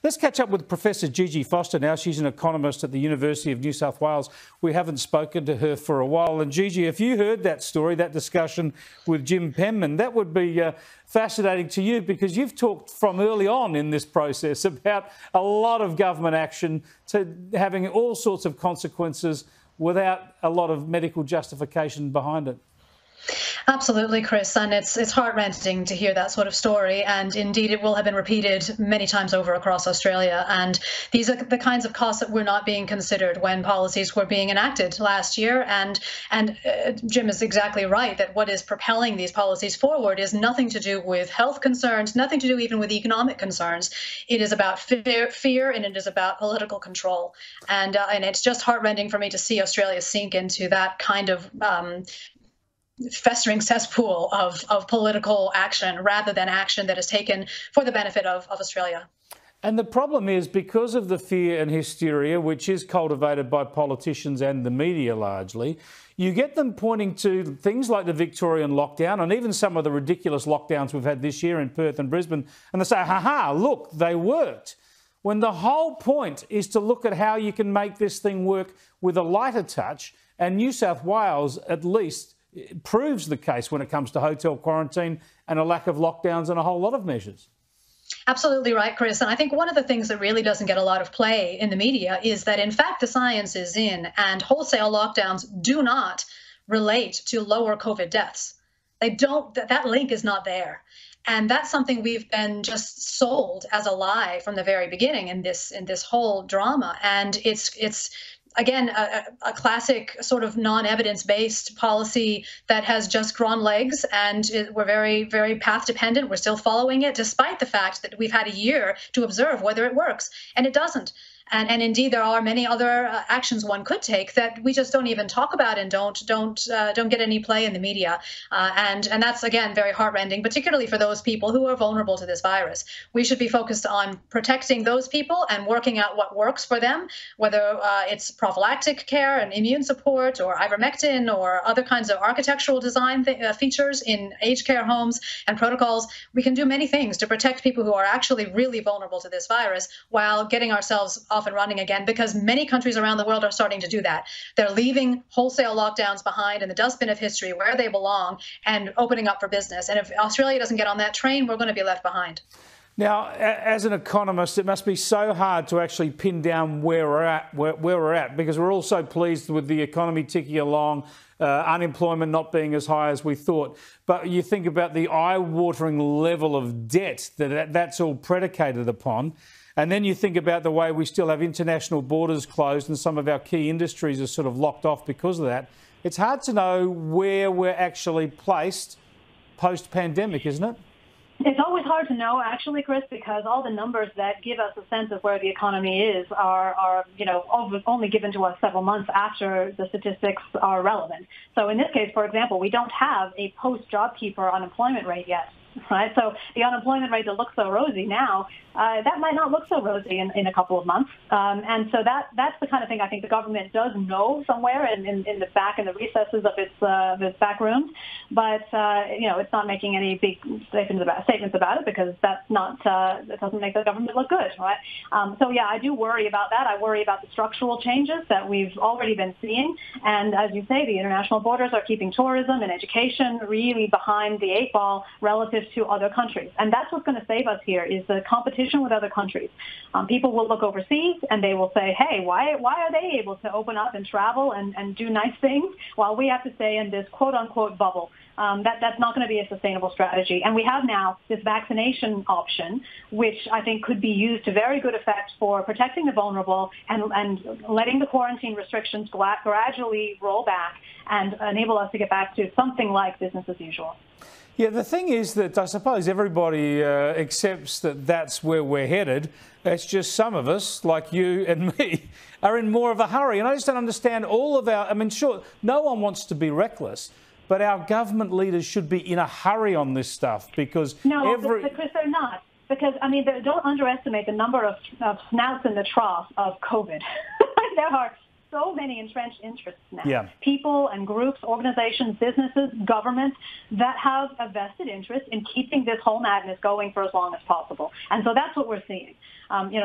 Let's catch up with Professor Gigi Foster now. She's an economist at the University of New South Wales. We haven't spoken to her for a while. And Gigi, if you heard that story, that discussion with Jim Penman, that would be fascinating to you, because you've talked from early on in this process about a lot of government action to having all sorts of consequences without a lot of medical justification behind it. Absolutely, Chris, and it's heart-wrenching to hear that sort of story, and indeed it will have been repeated many times over across Australia. And these are the kinds of costs that were not being considered when policies were being enacted last year. And Jim is exactly right that what is propelling these policies forward is nothing to do with health concerns, nothing to do even with economic concerns. It is about fear, and it is about political control. And it's just heartrending for me to see Australia sink into that kind of festering cesspool of political action rather than action that is taken for the benefit of Australia. And the problem is, because of the fear and hysteria, which is cultivated by politicians and the media largely, you get them pointing to things like the Victorian lockdown and even some of the ridiculous lockdowns we've had this year in Perth and Brisbane, and they say, ha, look, they worked. When the whole point is to look at how you can make this thing work with a lighter touch, and New South Wales at least it proves the case when it comes to hotel quarantine and a lack of lockdowns and a whole lot of measures. Absolutely right, Chris. And I think one of the things that really doesn't get a lot of play in the media is that, in fact, the science is in, and wholesale lockdowns do not relate to lower COVID deaths. They don't, that link is not there. And that's something we've been just sold as a lie from the very beginning in this whole drama. And it's again, a classic sort of non-evidence-based policy that has just grown legs, and we're very, very path-dependent. We're still following it, despite the fact that we've had a year to observe whether it works, and it doesn't. And indeed, there are many other actions one could take that we just don't even talk about and don't get any play in the media. And that's, again, very heartrending, particularly for those people who are vulnerable to this virus. We should be focused on protecting those people and working out what works for them, whether it's prophylactic care and immune support or ivermectin or other kinds of architectural design features in aged care homes and protocols. We can do many things to protect people who are actually really vulnerable to this virus while getting ourselves off and running again, because many countries around the world are starting to do that. They're leaving wholesale lockdowns behind in the dustbin of history where they belong and opening up for business. And if Australia doesn't get on that train, we're going to be left behind. Now, as an economist, it must be so hard to actually pin down where we're at, because we're all so pleased with the economy ticking along, unemployment not being as high as we thought. But you think about the eye-watering level of debt that's all predicated upon. And then you think about the way we still have international borders closed and some of our key industries are sort of locked off because of that. It's hard to know where we're actually placed post-pandemic, isn't it? It's always hard to know, actually, Chris, because all the numbers that give us a sense of where the economy is are only given to us several months after the statistics are relevant. So in this case, for example, we don't have a post-JobKeeper unemployment rate yet. Right, so the unemployment rate that looks so rosy now, that might not look so rosy in a couple of months, and so that's the kind of thing I think the government does know somewhere in the recesses of its back rooms, but it's not making any big statements about it, because that doesn't make the government look good, right? So yeah, I do worry about that. I worry about the structural changes that we've already been seeing, and as you say, the international borders are keeping tourism and education really behind the eight ball relative to other countries. And that's what's going to save us here, is the competition with other countries. People will look overseas and they will say, hey, why are they able to open up and travel and do nice things while we have to stay in this quote-unquote bubble? That's not going to be a sustainable strategy. And we have now this vaccination option, which I think could be used to very good effect for protecting the vulnerable and letting the quarantine restrictions gradually roll back and enable us to get back to something like business as usual. Yeah, the thing is that I suppose everybody accepts that that's where we're headed. It's just some of us, like you and me, are in more of a hurry. And I just don't understand all of our... I mean, sure, no one wants to be reckless, but our government leaders should be in a hurry on this stuff, because... No, but Chris, they're not. Because, I mean, don't underestimate the number of snouts in the trough of COVID. There are so many entrenched interests now. Yeah. People and groups, organizations, businesses, governments that have a vested interest in keeping this whole madness going for as long as possible. And so that's what we're seeing.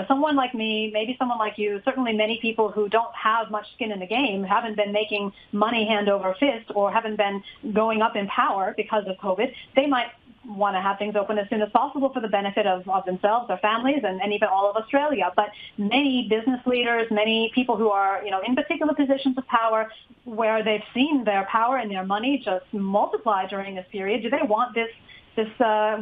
Someone like me, maybe someone like you, certainly many people who don't have much skin in the game, haven't been making money hand over fist or haven't been going up in power because of COVID, they might want to have things open as soon as possible for the benefit of themselves, their families, and even all of Australia. But many business leaders, many people who are, in particular positions of power where they've seen their power and their money just multiply during this period, do they want this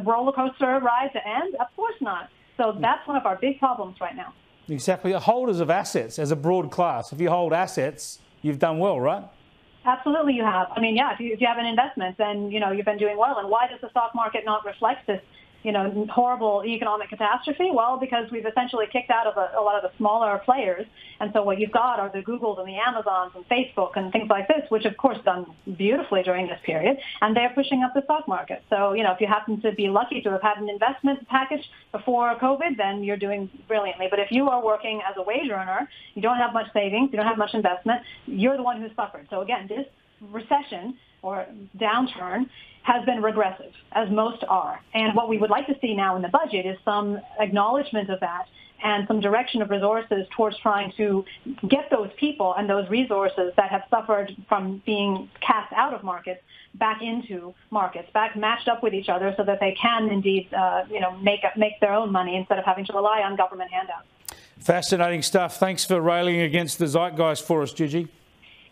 roller coaster ride to end? Of course not. So that's one of our big problems right now. Exactly. Holders of assets as a broad class. If you hold assets, you've done well, right? Absolutely you have. I mean, yeah, if you have an investment, then, you've been doing well. And why does the stock market not reflect this, horrible economic catastrophe? Well, because we've essentially kicked out of a lot of the smaller players. And so what you've got are the Googles and the Amazons and Facebook and things like this, which, of course, done beautifully during this period. And they're pushing up the stock market. So, if you happen to be lucky to have had an investment package before COVID, then you're doing brilliantly. But if you are working as a wage earner, you don't have much savings, you don't have much investment, you're the one who's suffered. So, again, this recession or downturn has been regressive, as most are. And what we would like to see now in the budget is some acknowledgement of that and some direction of resources towards trying to get those people and those resources that have suffered from being cast out of markets back into markets, back matched up with each other so that they can indeed, make their own money instead of having to rely on government handouts. Fascinating stuff. Thanks for railing against the zeitgeist for us, Gigi.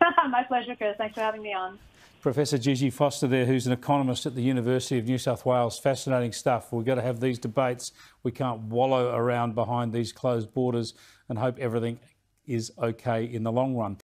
My pleasure, Chris. Thanks for having me on. Professor Gigi Foster there, who's an economist at the University of New South Wales. Fascinating stuff. We've got to have these debates. We can't wallow around behind these closed borders and hope everything is okay in the long run.